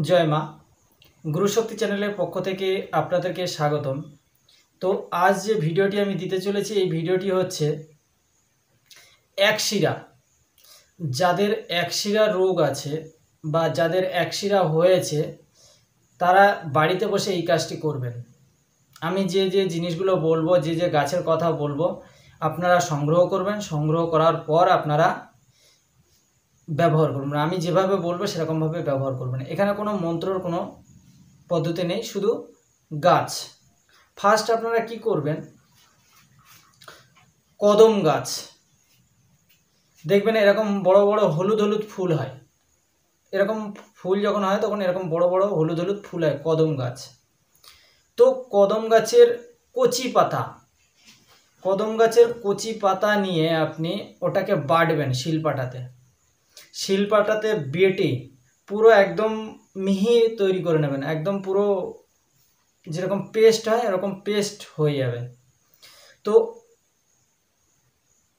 জয় মা। গুরুশক্তি চ্যানেলের পক্ষ থেকে আপনাদেরকে স্বাগতম। তো আজ যে ভিডিওটি আমি দিতে চলেছি, এই ভিডিওটি হচ্ছে একশিরা। যাদের একশিরা রোগ আছে বা যাদের একশিরা হয়েছে, তারা বাড়িতে বসে এই কাজটি করবেন। আমি যে যে জিনিসগুলো বলবো, যে যে গাছের কথা বলবো, আপনারা সংগ্রহ করবেন। সংগ্রহ করার পর আপনারা ব্যবহার করবেন। আমি যেভাবে বলবো সেরকমভাবে ব্যবহার করবেন। এখানে কোনো মন্ত্রর কোনো পদ্ধতি নেই, শুধু গাছ। ফার্স্ট আপনারা কি করবেন, কদম গাছ দেখবেন এরকম বড় বড় হলুদ হলুদ ফুল হয়। এরকম ফুল যখন হয় তখন এরকম বড় বড় হলুদ হলুদ ফুল হয়, কদম গাছ। তো কদম গাছের কচি পাতা নিয়ে আপনি ওটাকে বাটবেন শিলপাটাতে বেটে পুরো একদম মিহি তৈরি করে নেবেন। একদম পুরো যেরকম পেস্ট হয় এরকম পেস্ট হয়ে যাবে। তো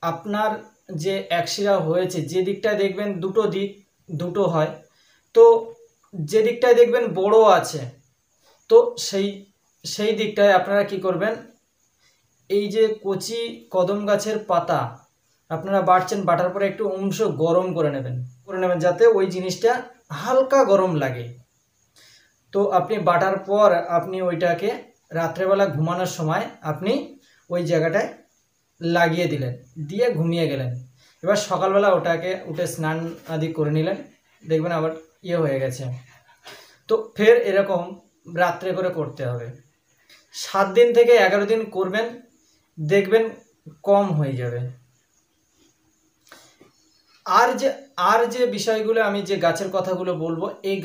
আপনার যে একশিরা হয়েছে, যে দিকটায় দেখবেন দুটো হয়, তো যে দিকটায় দেখবেন বড় আছে, তো সেই দিকটায় আপনারা কি করবেন, এই যে কচি কদম গাছের পাতা আপনারা বাটার পরে একটু অংশ গরম করে নেবেন যাতে ওই জিনিসটা হালকা গরম লাগে। তো আপনি বাটার পর আপনি ওইটাকে রাত্রেবেলা ঘুমানোর সময় আপনি ওই জায়গাটায় লাগিয়ে দিলেন, দিয়ে ঘুমিয়ে গেলেন। এবার সকালবেলা ওটাকে উঠে স্নান আদি করে নিলেন, দেখবেন আবার হয়ে গেছে। তো ফের এরকম রাত্রে করে করতে হবে। 7 দিন থেকে 11 দিন করবেন, দেখবেন কম হয়ে যাবে। আর যে বিষয়গুলো, আমি যে গাছের কথাগুলো বলবো, এই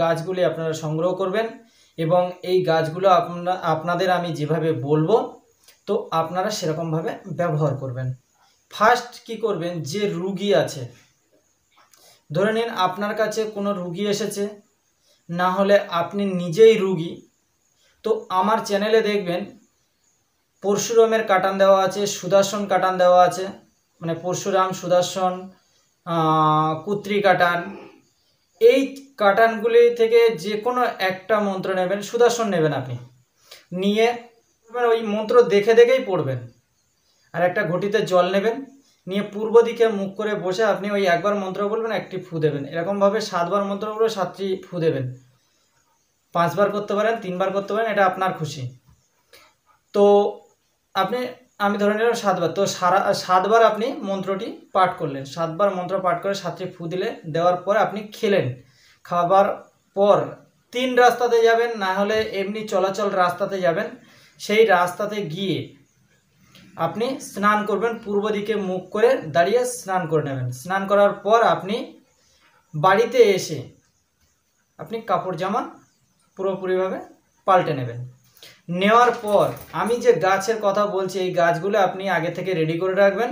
গাছগুলি আপনারা সংগ্রহ করবেন এবং এই গাছগুলো আপনাদের আমি যেভাবে বলবো তো আপনারা সেরকমভাবে ব্যবহার করবেন। ফার্স্ট কি করবেন, যে রুগী আছে, ধরে নিন আপনার কাছে কোনো রুগী এসেছে, না হলে আপনি নিজেই রুগী, তো আমার চ্যানেলে দেখবেন পরশুরামের কাটান দেওয়া আছে, সুদর্শন কাটান দেওয়া আছে, মানে পরশুরাম, সুদর্শন, কুত্রি কাটান। এই কাটানগুলি থেকে যে কোনো একটা মন্ত্র নেবেন, সুদর্শন নেবেন, আপনি নিয়ে ওই মন্ত্র দেখে দেখেই পড়বেন। আর একটা ঘটিতে জল নেবেন, নিয়ে পূর্ব দিকে মুখ করে বসে আপনি ওই একবার মন্ত্র বলবেন, একটি ফু দেবেন। এরকমভাবে 7 বার মন্ত্র বলবে, 7টি ফু দেবেন। 5 বার করতে পারেন, 3 বার করতে পারেন, এটা আপনার খুশি। তো আমি ধরে নিলাম 7 বার, তো 7 বার আপনি মন্ত্রটি পাঠ করলেন। 7 বার মন্ত্র পাঠ করে 7টি ফু দেওয়ার পর আপনি খেলেন। খাবার পর 3 রাস্তাতে যাবেন, না হলে এমনি চলাচল রাস্তাতে যাবেন। সেই রাস্তাতে গিয়ে আপনি স্নান করবেন, পূর্ব দিকে মুখ করে দাঁড়িয়ে স্নান করে নেবেন। স্নান করার পর আপনি বাড়িতে এসে আপনি কাপড় জামা পুরোপুরিভাবে পাল্টে নেবেন। নেওয়ার পর আমি যে গাছের কথা বলছি, এই গাছগুলো আপনি আগে থেকে রেডি করে রাখবেন।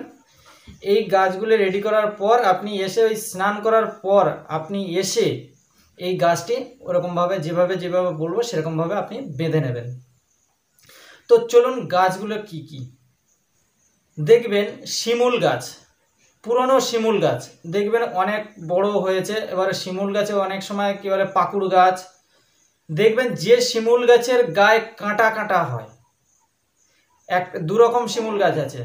এই গাছগুলো রেডি করার পর আপনি এসে ওই স্নান করার পর আপনি এসে এই গাছটি ওরকমভাবে যেভাবে বলবো সেরকমভাবে আপনি বেঁধে নেবেন। তো চলুন গাছগুলো কি কি দেখবেন। শিমুল গাছ, পুরনো শিমুল গাছ দেখবেন অনেক বড় হয়েছে। এবারে শিমুল গাছে অনেক সময় কি বলে, পাকুড় গাছ দেখবেন, যে শিমুল গাছের গায়ে কাঁটা কাঁটা হয়। দু রকম শিমুল গাছ আছে।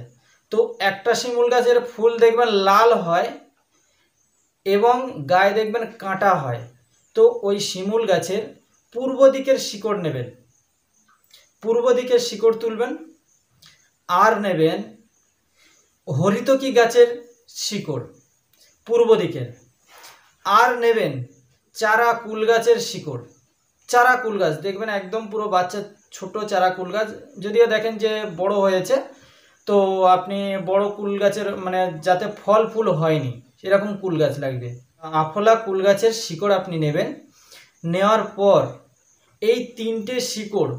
তো একটা শিমুল গাছের ফুল দেখবেন লাল হয় এবং গায়ে দেখবেন কাঁটা হয়। তো ওই শিমুল গাছের পূর্ব দিকের শিকড় নেবেন, পূর্ব দিকের শিকড় তুলবেন। আর নেবেন হরিতকি গাছের শিকড় পূর্ব দিকের। আর নেবেন চারা কুল গাছের শিকড়। চারা কুল গাছ দেখবেন একদম পুরো বাচ্চা ছোট চারা কুল গাছ, যদিও দেখেন যে বড় হয়েছে, তো আপনি বড় কুল গাছের মানে যাতে ফল ফুল হয়নি সেরকম কুল গাছ লাগবে। আফলা কুল গাছের শিকড় আপনি নেবেন। নেওয়ার পর এই 3টে শিকড়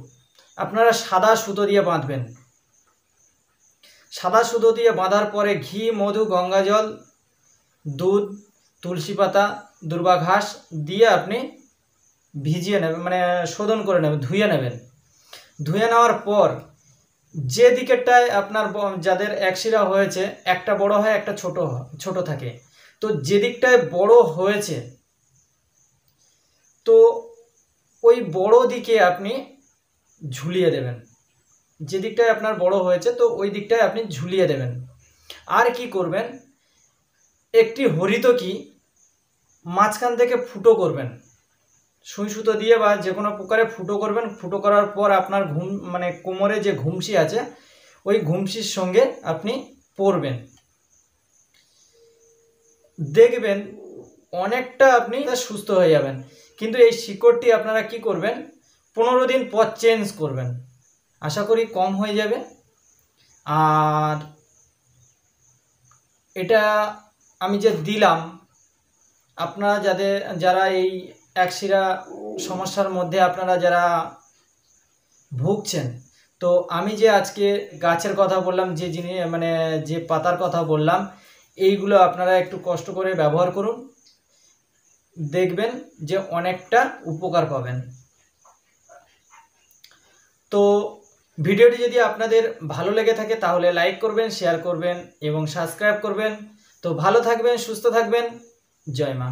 আপনারা সাদা সুতো দিয়ে বাঁধবেন। সাদা সুতো দিয়ে বাঁধার পরে ঘি, মধু, গঙ্গা জল, দুধ, তুলসী পাতা, দুর্বা ঘাস দিয়ে আপনি ভিজিয়ে নেবেন, মানে শোধন করে নেবেন, ধুয়ে নেবেন। ধুয়ে নেওয়ার পর যে দিকেরটায় আপনার যাদের একশিরা হয়েছে, একটা বড় হয় একটা ছোট থাকে, তো যে দিকটায় বড় হয়েছে তো ওই বড় দিকে আপনি ঝুলিয়ে দেবেন, যে দিকটায় আপনার বড় হয়েছে তো ওই দিকটায় আপনি ঝুলিয়ে দেবেন। আর কি করবেন, একটি হরিতকি মাঝখান থেকে ফুটো করবেন, সুই সুতো দিয়ে বা যে কোনো প্রকারে ফুটো করবেন। ফুটো করার পর আপনার কোমরে যে ঘুমসি আছে ওই ঘুমসির সঙ্গে আপনি পরবেন, দেখবেন অনেকটা আপনি সুস্থ হয়ে যাবেন। কিন্তু এই শিকড়টি আপনারা কি করবেন, 15 দিন পর চেঞ্জ করবেন, আশা করি কম হয়ে যাবে। আর এটা আমি যে দিলাম, আপনারা যারা এই একশিরা সমস্যার মধ্যে আপনারা যারা ভুগছেন, তো আমি যে আজকে গাছের কথা বললাম, যে যে পাতার কথা বললাম, এইগুলো আপনারা একটু কষ্ট করে ব্যবহার করুন, দেখবেন যে অনেকটা উপকার পাবেন। তো ভিডিওটি যদি আপনাদের ভালো লেগে থাকে তাহলে লাইক করবেন, শেয়ার করবেন এবং সাবস্ক্রাইব করবেন। তো ভালো থাকবেন, সুস্থ থাকবেন। জয় মা।